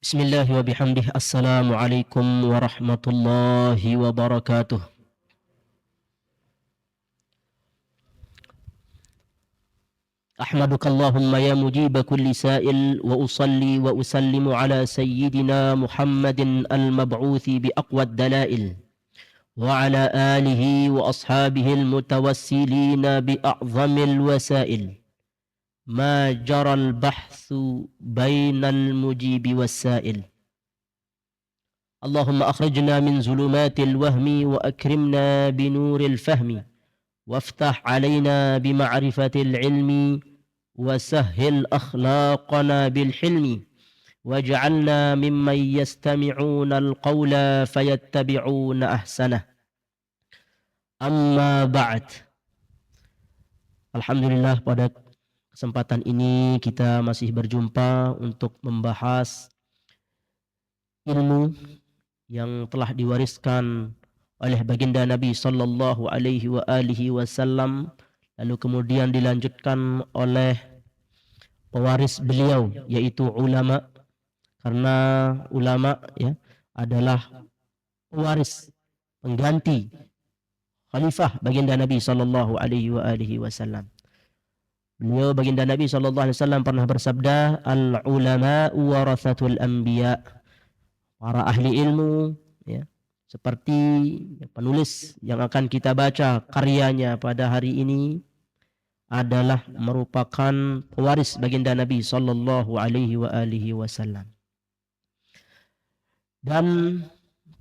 Bismillah wa bihamdih. Assalamualaikum warahmatullahi wabarakatuh. أحمدك اللهم يا مجيب كل سائل وأصلي وأسلم على سيدنا محمد المبعوث بأقوى الدلائل وعلى آله وأصحابه المتوسلين بأعظم الوسائل ما جرى البحث بين المجيب والسائل. اللهم أخرجنا من ظلمات الوهم وأكرمنا بنور الفهم وافتح علينا بمعرفة العلم وسهل أخلاقنا بالحلم واجعلنا ممن يستمعون القول فيتبعون أحسنه. أما بعد. Alhamdulillah, pada kesempatan ini kita masih berjumpa untuk membahas ilmu yang telah diwariskan oleh baginda Nabi sallallahu alaihi wasallam, lalu kemudian dilanjutkan oleh pewaris beliau yaitu ulama, karena ulama adalah pewaris pengganti khalifah baginda Nabi sallallahu alaihi wasallam. Beliau baginda Nabi sallallahu alaihi wasallam pernah bersabda, al ulama warathatul anbiya. Para ahli ilmu seperti penulis yang akan kita baca karyanya pada hari ini adalah merupakan pewaris baginda Nabi sallallahu alaihi wasallam. Dan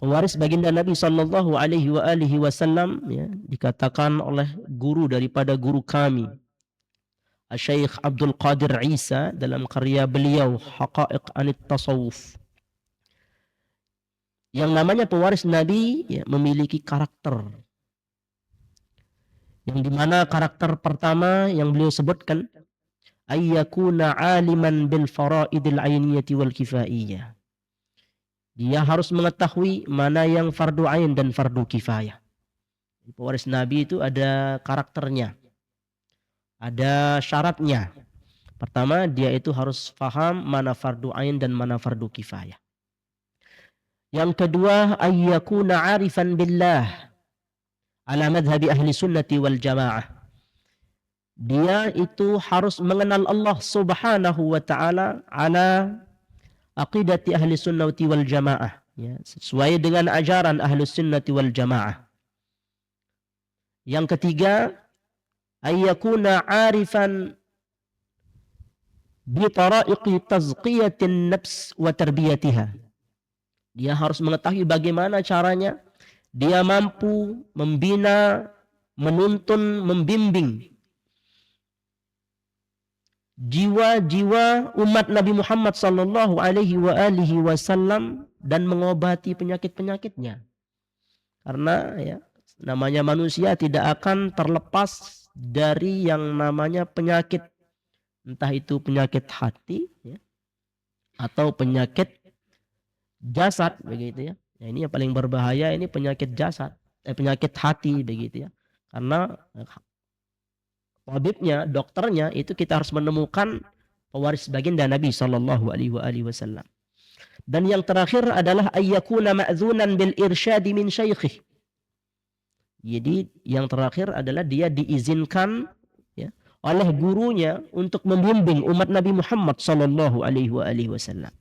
pewaris baginda Nabi sallallahu alaihi wasallam dikatakan oleh guru daripada guru kami, Syekh Abdul Qadir Isa, dalam karya beliau Haqa'iq Anit Tasawuf. Yang namanya pewaris Nabi memiliki karakter. Yang dimana karakter pertama yang beliau sebutkan, ayyakuna aliman bil faraidil ainiyati wal kifaiyah. Dia harus mengetahui mana yang fardu ain dan fardu kifayah. Pewaris Nabi itu ada karakternya, ada syaratnya. Pertama, dia itu harus paham mana fardu ain dan mana fardu kifayah. Yang kedua, ayyakuna arifan billah ala madhabi ahli sunnati wal jamaah. Dia itu harus mengenal Allah subhanahu wa ta'ala ala aqidati ahli sunnati wal jamaah, sesuai dengan ajaran ahli sunnati wal jamaah. Yang ketiga, ayyakuna arifan bi tara'iqi tazqiyatin nafs wa tarbiyatiha. Dia harus mengetahui bagaimana caranya dia mampu membina, menuntun, membimbing jiwa-jiwa umat Nabi Muhammad sallallahu alaihi wasallam dan mengobati penyakit-penyakitnya. Karena namanya manusia tidak akan terlepas dari yang namanya penyakit, entah itu penyakit hati atau penyakit jasad, begitu ya. Ini yang paling berbahaya, ini penyakit jasad, penyakit hati, begitu ya. Karena tabibnya, dokternya itu kita harus menemukan pewaris baginda Nabi sallallahu alaihi wasallam. Dan yang terakhir adalah ayyakuna ma'dzunan bil irsyadi min syaikhih. Jadi yang terakhir adalah dia diizinkan oleh gurunya untuk membimbing umat Nabi Muhammad sallallahu alaihi wasallam.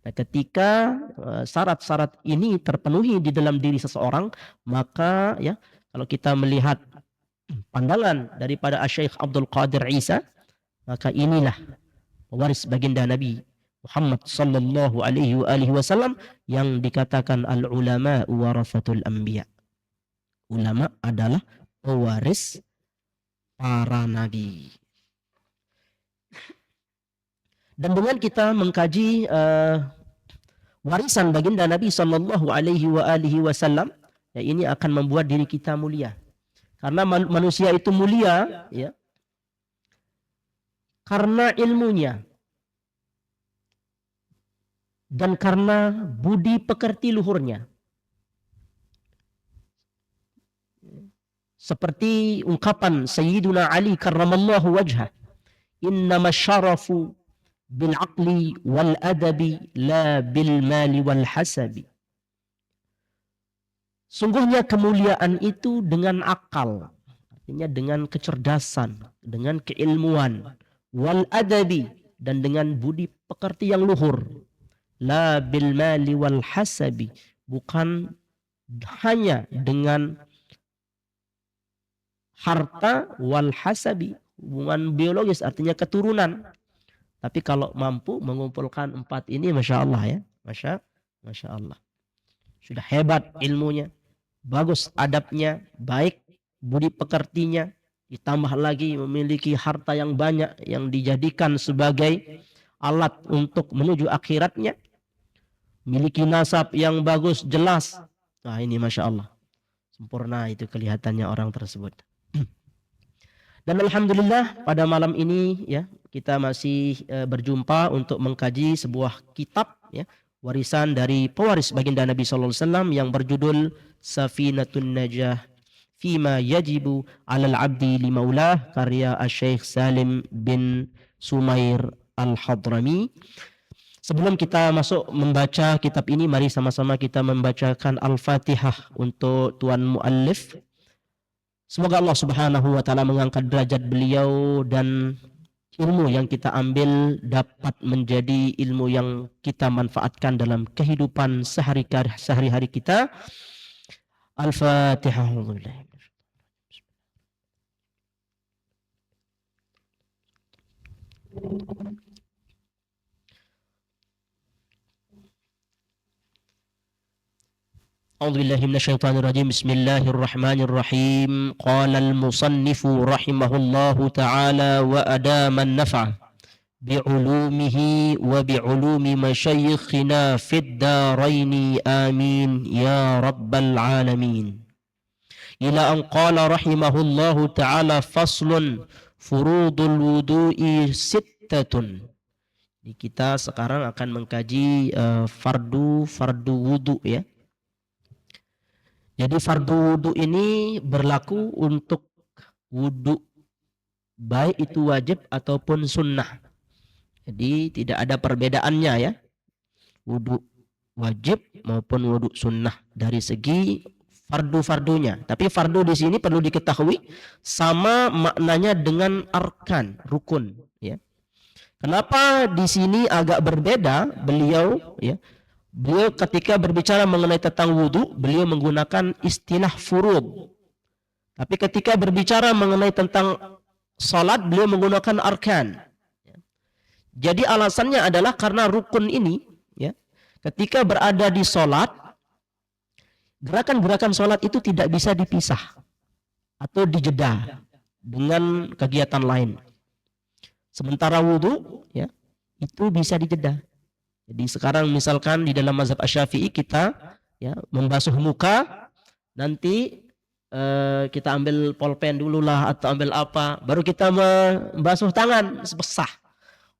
Nah, ketika syarat-syarat ini terpenuhi di dalam diri seseorang, maka kalau kita melihat pandangan daripada Syekh Abdul Qadir Isa, maka inilah pewaris baginda Nabi Muhammad sallallahu alaihi wasallam yang dikatakan al ulama warathatul anbiya. Ulama adalah pewaris para nabi. Dan dengan kita mengkaji warisan baginda Nabi sallallahu alaihi wasallam, ini akan membuat diri kita mulia. Karena manusia itu mulia karena ilmunya dan karena budi pekerti luhurnya. Seperti ungkapan Sayyiduna Ali karramallahu wajhah, innama syarafu bil aqli wal adabi la bil mali wal hasabi. Sungguhnya kemuliaan itu dengan akal, artinya dengan kecerdasan, dengan keilmuan, wal adabi, dan dengan budi pekerti yang luhur. La bil mali wal hasabi, bukan hanya dengan harta wal hasabi, hubungan biologis artinya keturunan. Tapi kalau mampu mengumpulkan 4 ini, masya Allah ya, masya Allah. Sudah hebat ilmunya, bagus adabnya, baik budi pekertinya, ditambah lagi memiliki harta yang banyak yang dijadikan sebagai alat untuk menuju akhiratnya, memiliki nasab yang bagus, jelas. Nah ini masya Allah, sempurna itu kelihatannya orang tersebut. Dan alhamdulillah pada malam ini ya kita masih berjumpa untuk mengkaji sebuah kitab ya, warisan dari pewaris baginda Nabi sallallahu alaihi wasallam yang berjudul Safinatun Najah Fima Yajibu 'alal 'abdi li Maulah, karya Asy-Syaikh Salim bin Sumair Al-Hadrami. Sebelum kita masuk membaca kitab ini, mari sama-sama kita membacakan Al-Fatihah untuk tuan muallif. Semoga Allah Subhanahu wa taala mengangkat derajat beliau dan ilmu yang kita ambil dapat menjadi ilmu yang kita manfaatkan dalam kehidupan sehari-hari kita. Al-Fatihah. أعوذ بالله من الشيطان الرجيم. بسم الله الرحمن الرحيم. قال المصنف رحمه الله تعالى وأدام النفع بعلومه وبعلوم مشايخنا في الدارين آمين يا رب العالمين. إلى أن قال رحمه الله تعالى فصل فروض الوضوء 6. Kita sekarang akan mengkaji fardu wudu ya. Jadi fardu wudu ini berlaku untuk wudu baik itu wajib ataupun sunnah. Jadi tidak ada perbedaannya ya. Wudu wajib maupun wudu sunnah dari segi fardu-fardunya. Tapi fardu di sini perlu diketahui sama maknanya dengan arkan, rukun ya. Kenapa di sini agak berbeda beliau ya? Beliau ketika berbicara mengenai tentang wudu, beliau menggunakan istilah furud. Tapi ketika berbicara mengenai tentang salat, beliau menggunakan arkan. Jadi alasannya adalah karena rukun ini, ya, ketika berada di salat, gerakan-gerakan salat itu tidak bisa dipisah atau dijeda dengan kegiatan lain. Sementara wudu, ya, itu bisa dijeda. Jadi sekarang misalkan di dalam mazhab Asy-Syafi'i kita ya membasuh muka, nanti kita ambil polpen dulu lah atau ambil apa, baru kita membasuh tangan sah.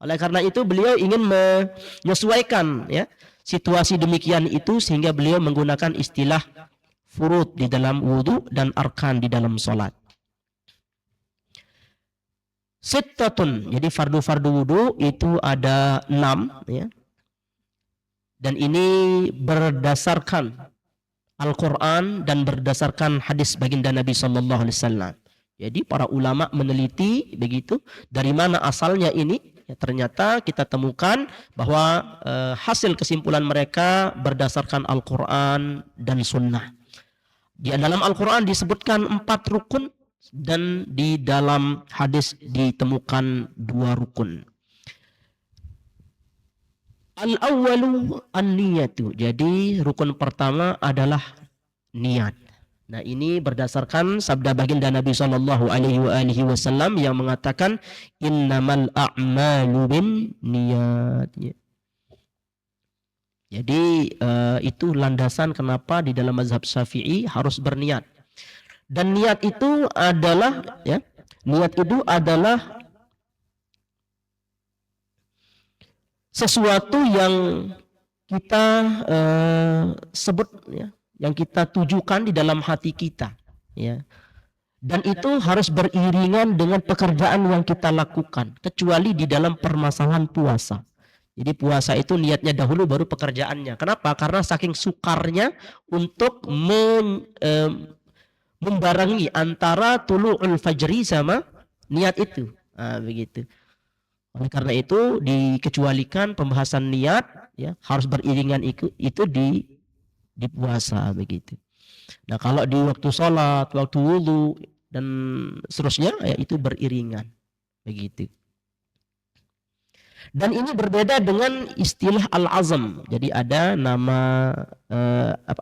Oleh karena itu beliau ingin menyesuaikan ya situasi demikian itu sehingga beliau menggunakan istilah furud di dalam wudu dan arkan di dalam salat. Sittatun, jadi fardu-fardu wudu itu ada 6 ya. Dan ini berdasarkan Al-Quran dan berdasarkan hadis baginda Nabi sallallahu alaihi wasallam. Jadi para ulama meneliti begitu dari mana asalnya ini. Ya, ternyata kita temukan bahwa hasil kesimpulan mereka berdasarkan Al-Quran dan Sunnah. Di dalam Al-Quran disebutkan 4 rukun dan di dalam hadis ditemukan 2 rukun. Al-awwalu an-niyatu. Jadi rukun pertama adalah niat. Nah, ini berdasarkan sabda baginda Nabi sallallahu alaihi wasallam yang mengatakan innamal a'malu binniyat. Jadi itu landasan kenapa di dalam mazhab Syafi'i harus berniat. Dan niat itu adalah ya, niat itu adalah sesuatu yang kita sebut ya, yang kita tujukan di dalam hati kita ya. Dan itu harus beriringan dengan pekerjaan yang kita lakukan, kecuali di dalam permasalahan puasa. Jadi puasa itu niatnya dahulu baru pekerjaannya. Kenapa? Karena saking sukarnya untuk membarengi antara tulu'ul fajri sama niat itu. Nah, begitu. Oleh karena itu dikecualikan pembahasan niat, ya, harus beriringan itu di puasa begitu. Nah, kalau di waktu sholat, waktu wudhu dan seterusnya, ya itu beriringan begitu. Dan ini berbeda dengan istilah al-azam. Jadi ada nama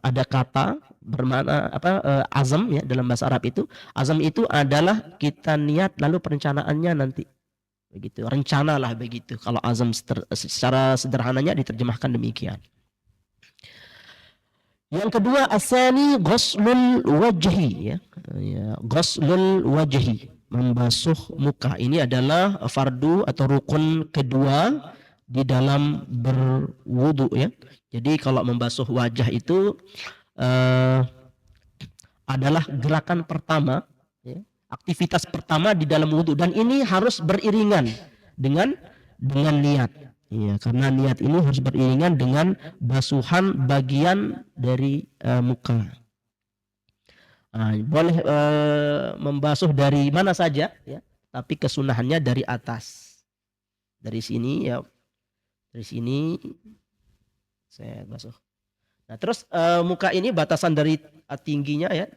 ada kata bermakna azam, ya, dalam bahasa Arab itu. Azam itu adalah kita niat lalu perencanaannya nanti. Begitu. Rencanalah begitu. Kalau azam secara sederhananya diterjemahkan demikian. Yang kedua, asani ghuslul wajhi, ya. Ghuslul wajhi, membasuh muka. Ini adalah fardu atau rukun kedua di dalam berwudu, ya. Jadi kalau membasuh wajah itu adalah gerakan pertama, ya, aktivitas pertama di dalam wudu, dan ini harus beriringan dengan niat. Iya, karena niat ini harus beriringan dengan basuhan bagian dari muka. Boleh membasuh dari mana saja, ya, tapi kesunahannya dari atas. Dari sini, ya, dari sini saya basuh. Nah, terus muka ini batasan dari tingginya, ya,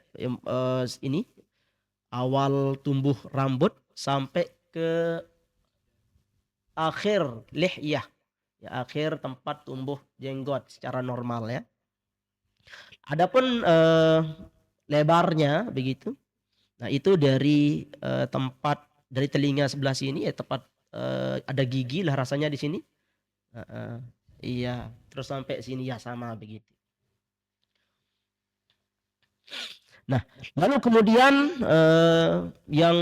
ini awal tumbuh rambut sampai ke akhir lihyah, ya, akhir tempat tumbuh jenggot secara normal, ya. Adapun lebarnya begitu. Nah, itu dari tempat dari telinga sebelah sini, ya, tempat ada gigi lah rasanya di sini. Iya, terus sampai sini, ya, sama begitu. Nah, lalu kemudian yang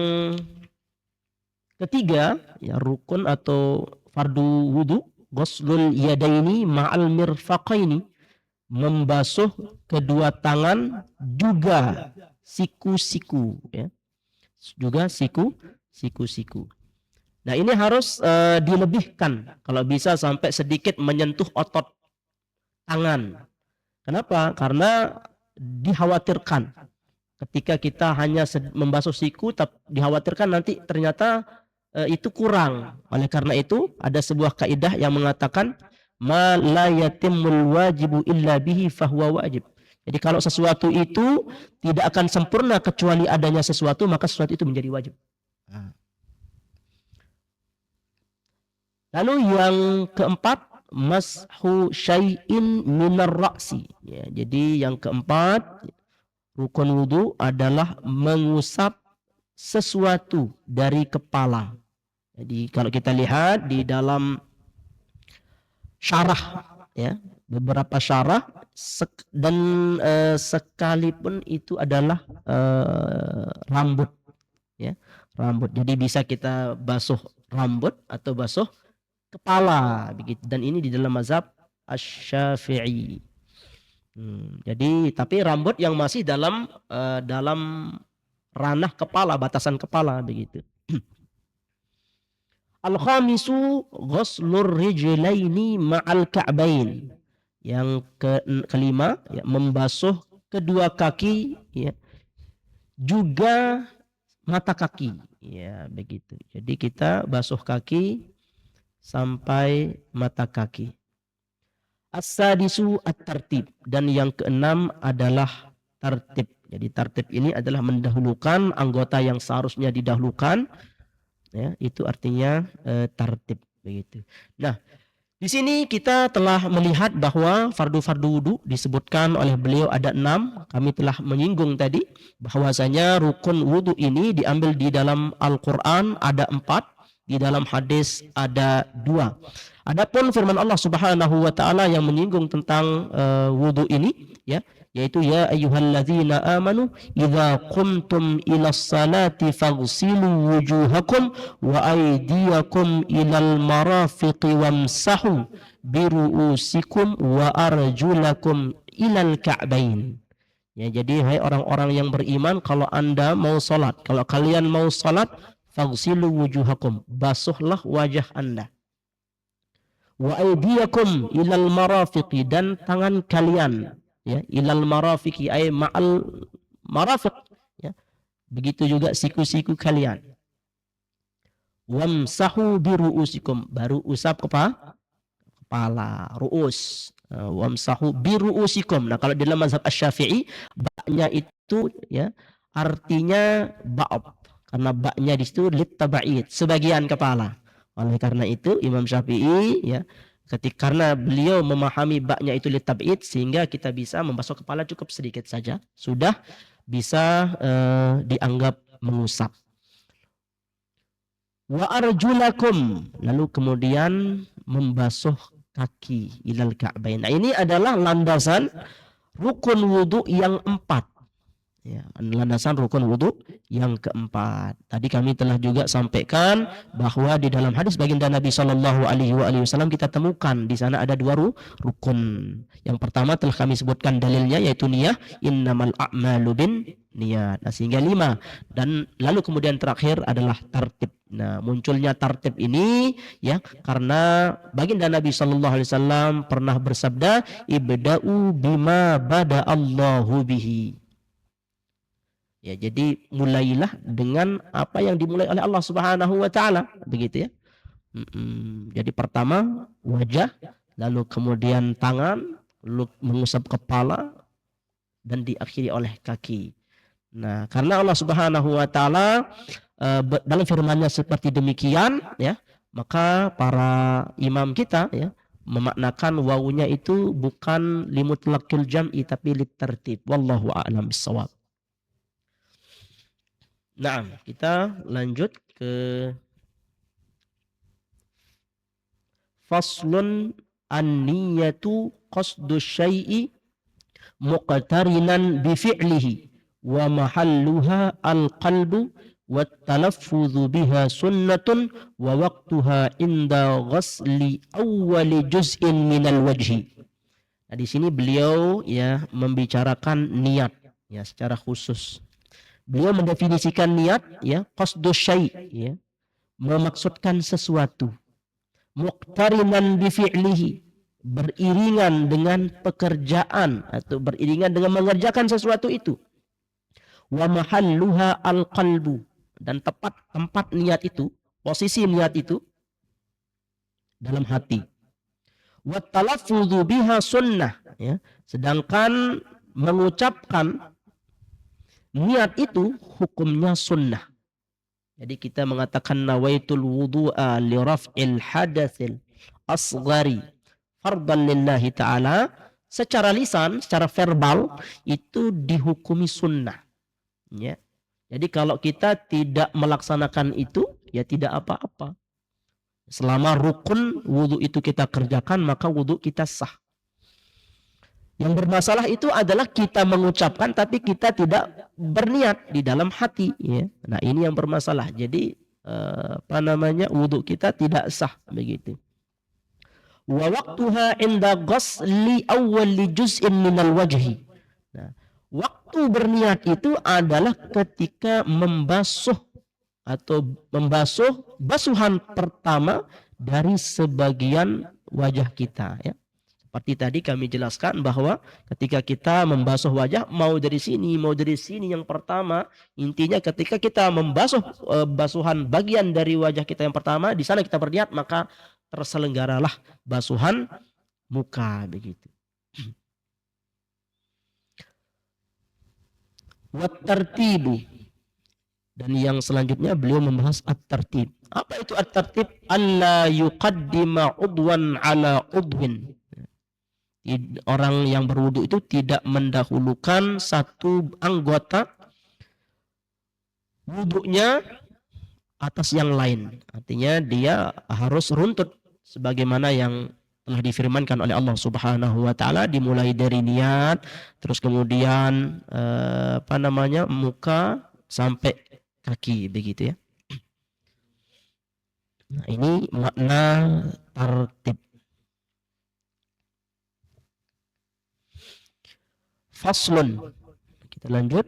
ketiga, ya, rukun atau fardu wudu, ghuslul yadaini ma'al mirfaqaini, membasuh kedua tangan juga siku-siku, ya. Juga siku-siku. Nah, ini harus dilebihkan, kalau bisa sampai sedikit menyentuh otot tangan. Kenapa? Karena dikhawatirkan ketika kita hanya membasuh siku, tapi dikhawatirkan nanti ternyata itu kurang. Oleh karena itu ada sebuah kaidah yang mengatakan ma la yatimmul wajibu illa bihi fahuwa wajib. Jadi kalau sesuatu itu tidak akan sempurna kecuali adanya sesuatu, maka sesuatu itu menjadi wajib. Lalu yang keempat, mashu syai'in minar ra'si, ya. Jadi yang keempat, rukun wudu adalah mengusap sesuatu dari kepala. Jadi kalau kita lihat di dalam syarah, ya, beberapa syarah dan sekalipun itu adalah rambut, ya, rambut. Jadi bisa kita basuh rambut atau basuh kepala begitu, dan ini di dalam mazhab Asy-Syafi'i. Jadi tapi rambut yang masih dalam ranah kepala, batasan kepala begitu. Al-khamisu ghuslur rijlaini ma'al ka'bain. Yang kelima, ya, membasuh kedua kaki, ya, juga mata kaki, ya, begitu. Jadi kita basuh kaki sampai mata kaki. As-sadisu at-tartib, dan yang keenam adalah tartib. Jadi tartib ini adalah mendahulukan anggota yang seharusnya didahulukan, ya, itu artinya tartib begitu. Nah, di sini kita telah melihat bahwa fardu-fardu wudu disebutkan oleh beliau ada 6. Kami telah menyinggung tadi bahwasanya rukun wudu ini diambil di dalam Al-Qur'an ada 4, di dalam hadis ada 2. Adapun firman Allah Subhanahu wa taala yang menyinggung tentang wudu ini, ya, yaitu ya ayyuhalladzina amanu idza qumtum ilas salati faghsilu wujuhakum wa aydiyakum ilal marafiqi wamsahu biru'usikum wa arjulakum ilal ka'bain. Ya, jadi hai orang-orang yang beriman, kalau Anda mau salat, kalau kalian mau salat, faghsilu wujuhakum, basuhlah wajah Anda. Wa aydiyakum ilal marafiqi, dan tangan kalian ya ilal marafiqi ay ma'al marafiq ya. Begitu juga siku-siku kalian. Wamsahu biruusikum, baru usap kepala, ruus. Wamsahu biruusikum. Nah, kalau dalam mazhab Asy-Syafi'i, ba-nya itu ya artinya ba'd, karena ba-nya di situ litaba'id, sebagian kepala. Oleh karena itu Imam Syafi'i ya karena beliau memahami ba-nya itu litab'id, sehingga kita bisa membasuh kepala cukup sedikit saja, sudah bisa dianggap mengusap. Wa arjulakum, lalu kemudian membasuh kaki ilal ka'bain. Nah, ini adalah landasan rukun wudu yang 4. Ya, landasan rukun wudu yang keempat. Tadi kami telah juga sampaikan bahwa di dalam hadis baginda Nabi Shallallahu Alaihi Wasallam kita temukan di sana ada 2 rukun. Yang pertama telah kami sebutkan dalilnya, yaitu niyah, innamal a'malu bin niat. Nah, sehingga 5. Dan lalu kemudian terakhir adalah tartib. Nah, munculnya tartib ini ya karena baginda Nabi Shallallahu Alaihi Wasallam pernah bersabda, ibda'u bima bada Allahu bihi. Ya, jadi mulailah dengan apa yang dimulai oleh Allah Subhanahu wa taala, begitu ya. Jadi pertama wajah, lalu kemudian tangan, lalu mengusap kepala, dan diakhiri oleh kaki. Nah, karena Allah Subhanahu wa taala dalam firman-Nya seperti demikian ya, maka para imam kita ya memaknakan wawunya itu bukan limutlaqil jam'i tapi litartib. Wallahu a'lam bissawab. Nah, kita lanjut ke faslun an-niyatu qasdu syai'i muqtarinan bi fi'lihi wa mahalluha al-qalbu wa talaffudhu biha sunnatun wa waqtuha inda ghasli awwali juz'in minal wajhi. Nah, di sini beliau ya membicarakan niat ya secara khusus. Beliau mendefinisikan niat ya qasdu syai' ya, memaksudkan sesuatu. Muqtarinan bi fi'lihi, beriringan dengan pekerjaan atau beriringan dengan mengerjakan sesuatu itu. Wa mahalluha al-qalbu, dan tempat niat itu, posisi niat itu dalam hati. Wa talaffudhu biha sunnah ya, sedangkan mengucapkan niat itu hukumnya sunnah. Jadi kita mengatakan nawaitul wudu'a li raf'il hadatsil asghari fardan lillahi ta'ala, secara lisan, secara verbal itu dihukumi sunnah ya. Jadi kalau kita tidak melaksanakan itu ya tidak apa-apa. Selama rukun wudu itu kita kerjakan, maka wudu kita sah. Yang bermasalah itu adalah kita mengucapkan tapi kita tidak berniat di dalam hati ya. Nah, ini yang bermasalah. Jadi wudu kita tidak sah begitu. Wa waqtuha inda ghasli awwali juz'in minal wajhi. Nah, waktu berniat itu adalah ketika membasuh basuhan pertama dari sebagian wajah kita ya. Seperti tadi kami jelaskan bahwa ketika kita membasuh wajah, mau dari sini yang pertama, intinya ketika kita membasuh basuhan bagian dari wajah kita yang pertama, di sana kita berniat, maka terselenggaralah basuhan muka begitu. Wat tartibu, dan yang selanjutnya beliau membahas at-tartib. Apa itu at-tartib? Alla yuqaddima udwan ala udwin. Orang yang berwudu itu tidak mendahulukan satu anggota wudunya atas yang lain. Artinya dia harus runtut sebagaimana yang telah difirmankan oleh Allah Subhanahu wa taala, dimulai dari niat, terus kemudian muka sampai kaki begitu ya. Nah, ini makna tartib. Faslun, Kita lanjut.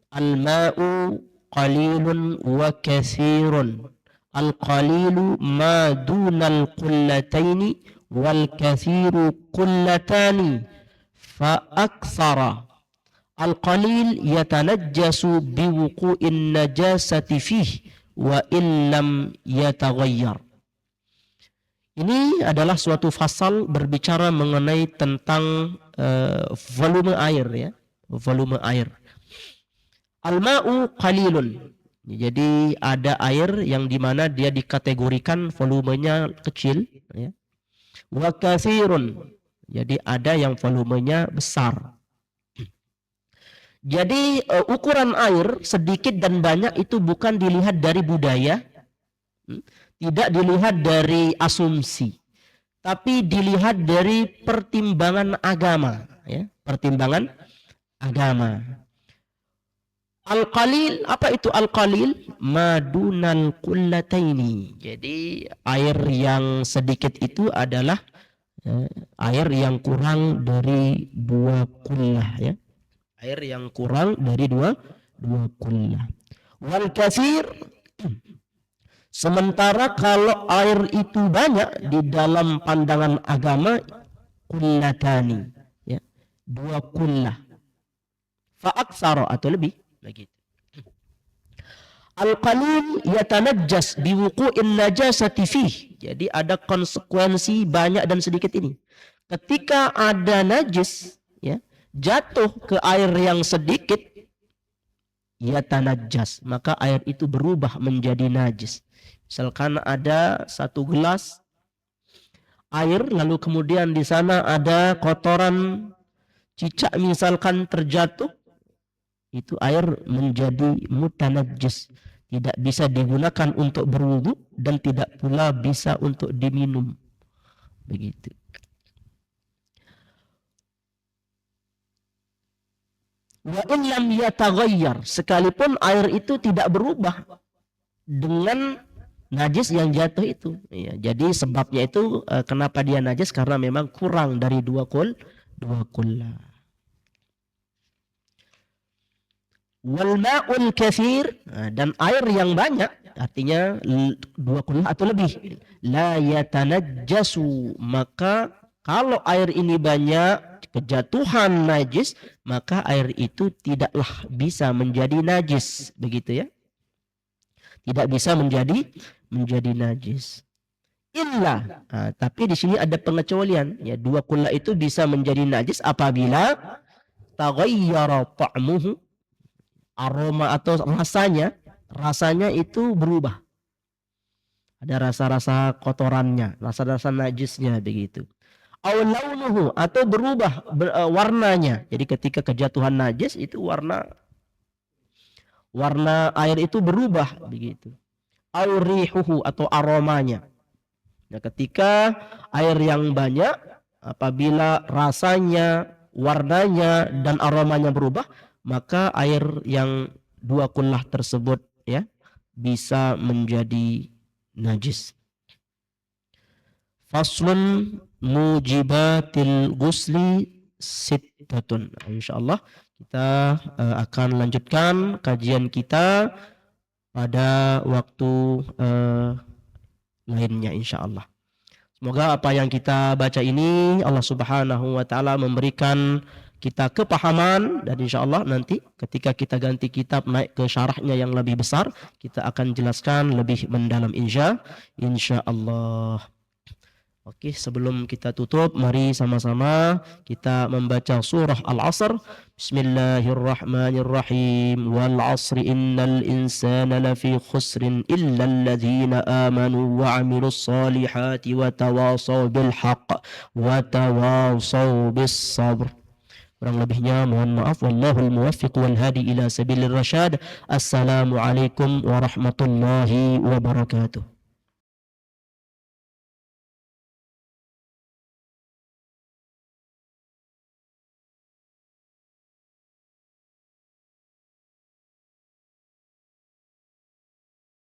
Al-ma'u qalilun wa kathirun. Al-qalilu ma dunal qullataini wal kathiru qullatani fa aktsara. Al-qalil yatanajjasu biwuqu'in najasati fih wa illam yataghayyar. Ini adalah suatu fasal berbicara mengenai tentang volume air ya, volume air. Al-ma'u qalilun. Jadi ada air yang dimana dia dikategorikan volumenya kecil ya. Wa katsirun. Jadi ada yang volumenya besar. Jadi ukuran air sedikit dan banyak itu bukan dilihat dari budaya, tidak dilihat dari asumsi, tapi dilihat dari pertimbangan agama, ya, pertimbangan agama. Al-qalil, apa itu al-qalil? Madunal qullataini. Jadi air yang sedikit itu adalah air yang kurang dari 2 kullah ya. Air yang kurang dari dua kullah. Wal katsir, sementara kalau air itu banyak di dalam pandangan agama, kullatani ya, 2 kullah. Fa aktsara atau lebih lagi. Al-qalil yatanajjas biwuqu'in najasati fih. Jadi ada konsekuensi banyak dan sedikit ini. Ketika ada najis ya, jatuh ke air yang sedikit, yatanajjas, maka air itu berubah menjadi najis. Misalkan ada 1 gelas air, lalu kemudian di sana ada kotoran cicak misalkan terjatuh, itu air menjadi mutanajjis, tidak bisa digunakan untuk berwudu dan tidak pula bisa untuk diminum. Begitu. Wa in lam yataghayyar, sekalipun air itu tidak berubah dengan najis yang jatuh itu. Ya, jadi sebabnya itu kenapa dia najis, karena memang kurang dari 2 kullah. Wal ma'ul katsir, dan air yang banyak artinya 2 kullah atau lebih, la yatanajjasu, maka kalau air ini banyak kejatuhan najis, maka air itu tidaklah bisa menjadi najis, begitu ya. Tidak bisa menjadi najis. Illa, tapi di sini ada pengecualian ya, 2 kullah itu bisa menjadi najis apabila taghayyara ta'muhu, aroma atau rasanya itu berubah. Ada rasa-rasa kotorannya, rasa-rasa najisnya begitu. Aw launuhu, atau berubah warnanya. Jadi ketika kejatuhan najis itu warna air itu berubah begitu. Aw rihuhu, atau aromanya. Nah, ketika air yang banyak apabila rasanya, warnanya dan aromanya berubah, maka air yang 2 kullah tersebut ya bisa menjadi najis. Faslun mujibatil ghusli sittatun. Insyaallah kita akan lanjutkan kajian kita pada waktu lainnya insyaallah. Semoga apa yang kita baca ini Allah Subhanahu wa taala memberikan kita kepahaman, dan insyaallah nanti ketika kita ganti kitab naik ke syarahnya yang lebih besar, kita akan jelaskan lebih mendalam insyaallah. Oke, sebelum kita tutup, mari sama-sama kita membaca surah Al-Asr. Bismillahirrahmanirrahim. Wal 'asri innal insana lafi khusrin illa alladhina amanu wa 'amilus solihati wa tawasaw bil haqq wa tawasaw bis sabr. Kurang lebihnya mohon maaf. Wallahul muwaffiq wal hadi ila sabilir rasyad. Assalamualaikum warahmatullahi wabarakatuh.